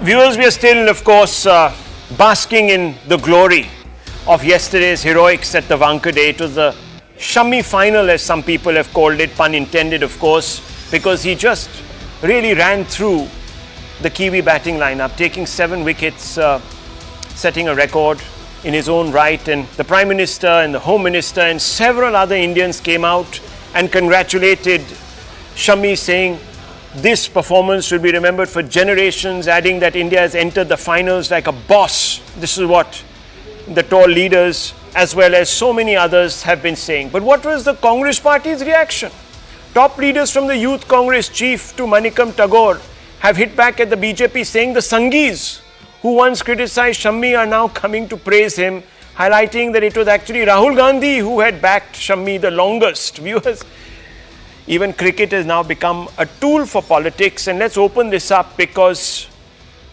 Viewers, we are still, of course, basking in the glory of yesterday's heroics at the Wankhede. It was the Shami-Final, as some people have called it, pun intended, of course, because he just really ran through the Kiwi batting lineup, taking 7 wickets, setting a record in his own right. And the Prime Minister and the Home Minister and several other Indians came out and congratulated Shami, saying this performance will be remembered for generations, adding that India has entered the finals like a boss. This is what the tall leaders as well as so many others have been saying. But what was the Congress party's reaction? Top leaders from the Youth Congress chief to Manikam Tagore have hit back at the BJP, saying the Sanghis who once criticized Shami are now coming to praise him, highlighting that it was actually Rahul Gandhi who had backed Shami the longest. Viewers, even cricket has now become a tool for politics, and let's open this up because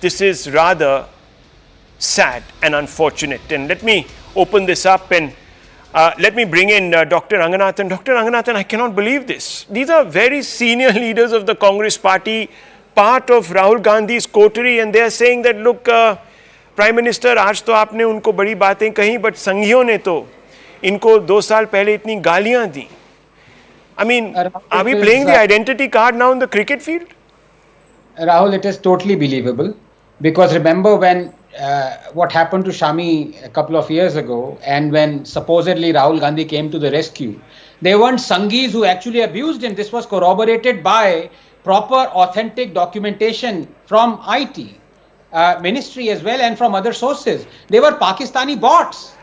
this is rather sad and unfortunate. And let me open this up and let me bring in Dr. Ranganathan. Dr. Ranganathan, I cannot believe this. These are very senior leaders of the Congress party, part of Rahul Gandhi's coterie, and they are saying that, look, Prime Minister, आज तो आपने उनको बड़ी बातें कही, but संघियों ने तो इनको 2 साल पहले इतनी गालियां दी. I mean, are we playing the identity card now in the cricket field? Rahul, it is totally believable, because remember when what happened to Shami a couple of years ago, and when supposedly Rahul Gandhi came to the rescue, they weren't Sanghis who actually abused him. This was corroborated by proper authentic documentation from IT ministry as well and from other sources. They were Pakistani bots.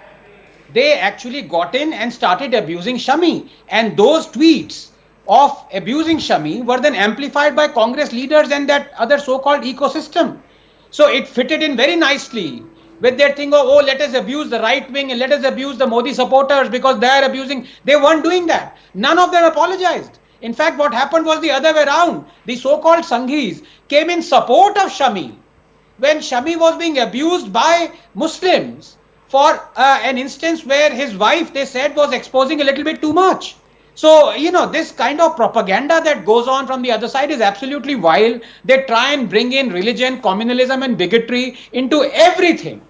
They actually got in and started abusing Shami, and those tweets of abusing Shami were then amplified by Congress leaders and that other so-called ecosystem. So it fitted in very nicely with their thing of, oh, let us abuse the right wing and let us abuse the Modi supporters because they are abusing. They weren't doing that. None of them apologized. In fact, what happened was the other way around. The so-called Sanghis came in support of Shami when Shami was being abused by Muslims for an instance where his wife, they said, was exposing a little bit too much. So, you know, this kind of propaganda that goes on from the other side is absolutely wild. They try and bring in religion, communalism and bigotry into everything.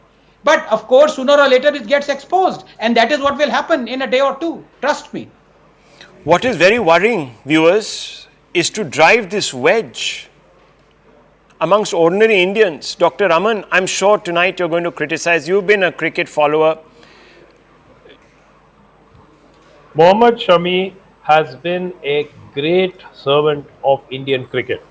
But of course, sooner or later it gets exposed. And that is what will happen in a day or two. Trust me. What is very worrying, viewers, is to drive this wedge amongst ordinary Indians. Dr. Raman, I'm sure tonight you're going to criticize. You've been a cricket follower. Mohammad Shami has been a great servant of Indian cricket.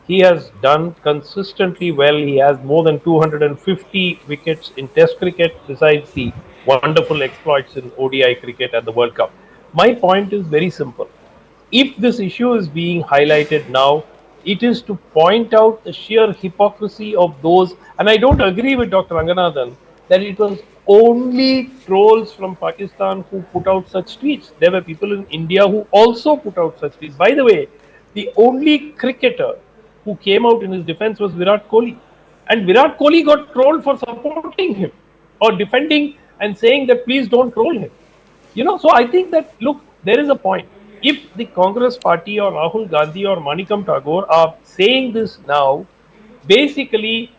He has done consistently well. He has more than 250 wickets in Test cricket, besides the wonderful exploits in ODI cricket at the World Cup. My point is very simple. If this issue is being highlighted now, it is to point out the sheer hypocrisy of those, and I don't agree with Dr. Ranganathan that it was only trolls from Pakistan who put out such tweets. There were people in India who also put out such tweets. By the way, the only cricketer who came out in his defense was Virat Kohli. And Virat Kohli got trolled for supporting him or defending and saying that please don't troll him. You know, so I think that, look, there is a point. If the Congress party or Rahul Gandhi or Manikam Tagore are saying this now, basically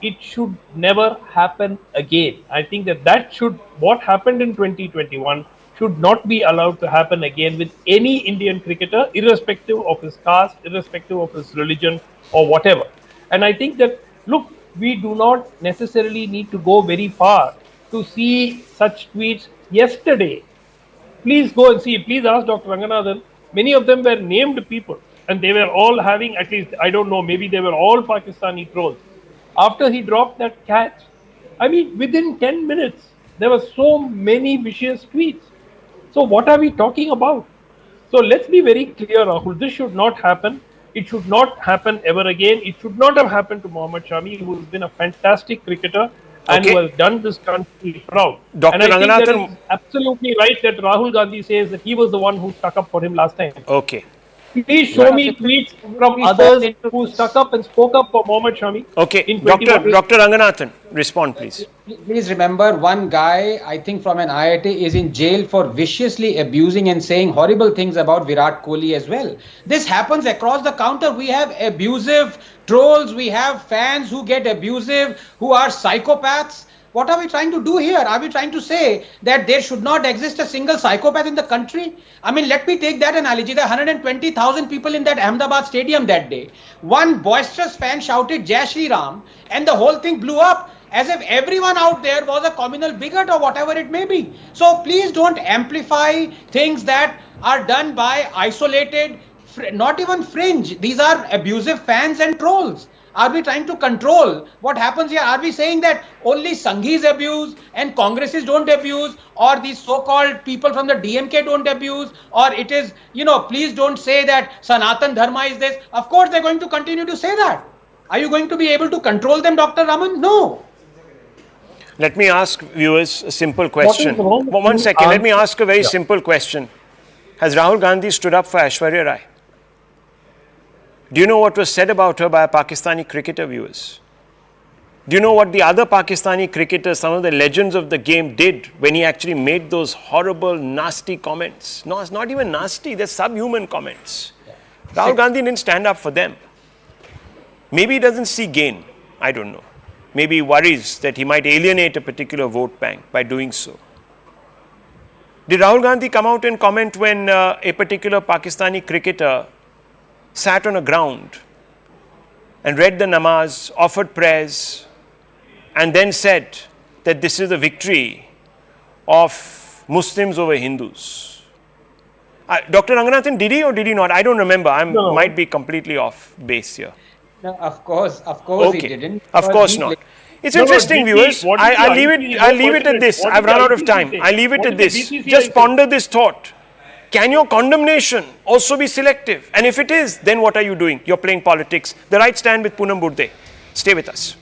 it should never happen again. I think that should, what happened in 2021 should not be allowed to happen again with any Indian cricketer, irrespective of his caste, irrespective of his religion or whatever. And I think that, look, we do not necessarily need to go very far to see such tweets yesterday. Please go and see, please ask Dr. Ranganathan. Many of them were named people and they were all having, at least, I don't know, maybe they were all Pakistani trolls. After he dropped that catch, I mean, within 10 minutes, there were so many vicious tweets. So what are we talking about? So let's be very clear, Rahul, this should not happen. It should not happen ever again. It should not have happened to Mohammad Shami, who has been a fantastic cricketer and who has done this country proud. Dr. And I think Ranganathan, that is absolutely right that Rahul Gandhi says that he was the one who stuck up for him last time. Okay. Please show me tweets from others who stuck up and spoke up for Mohammad Shami. Okay, in Dr. Ranganathan, respond please. Please remember, one guy, I think from an IIT, is in jail for viciously abusing and saying horrible things about Virat Kohli as well. This happens across the counter. We have abusive trolls, we have fans who get abusive, who are psychopaths. What are we trying to do here? Are we trying to say that there should not exist a single psychopath in the country? I mean, let me take that analogy. There are 120,000 people in that Ahmedabad stadium that day. One boisterous fan shouted Jai Shri Ram, and the whole thing blew up as if everyone out there was a communal bigot or whatever it may be. So please don't amplify things that are done by isolated, not even fringe. These are abusive fans and trolls. Are we trying to control what happens here? Are we saying that only Sanghis abuse and Congresses don't abuse, or these so-called people from the DMK don't abuse, or it is, please don't say that Sanatan Dharma is this? Of course, they're going to continue to say that. Are you going to be able to control them, Dr. Raman? No. Let me ask viewers a simple question. One second, let me ask a very simple question. Has Rahul Gandhi stood up for Aishwarya Rai? Do you know what was said about her by a Pakistani cricketer, viewers? Do you know what the other Pakistani cricketers, some of the legends of the game, did when he actually made those horrible, nasty comments? No, it's not even nasty, they're subhuman comments. Rahul Gandhi didn't stand up for them. Maybe he doesn't see gain, I don't know. Maybe he worries that he might alienate a particular vote bank by doing so. Did Rahul Gandhi come out and comment when a particular Pakistani cricketer sat on a ground and read the namaz, offered prayers, and then said that this is the victory of Muslims over Hindus? Dr. Ranganathan, did he or did he not? I don't remember. I might be completely off base here. No, of course Okay. he didn't. Of course not. It's interesting, viewers. I'll leave it at this. I've run out of time. I'll leave it at this. Just ponder this thought. Can your condemnation also be selective? And if it is, then what are you doing? You're playing politics. The Right Stand with Poonam Burde. Stay with us.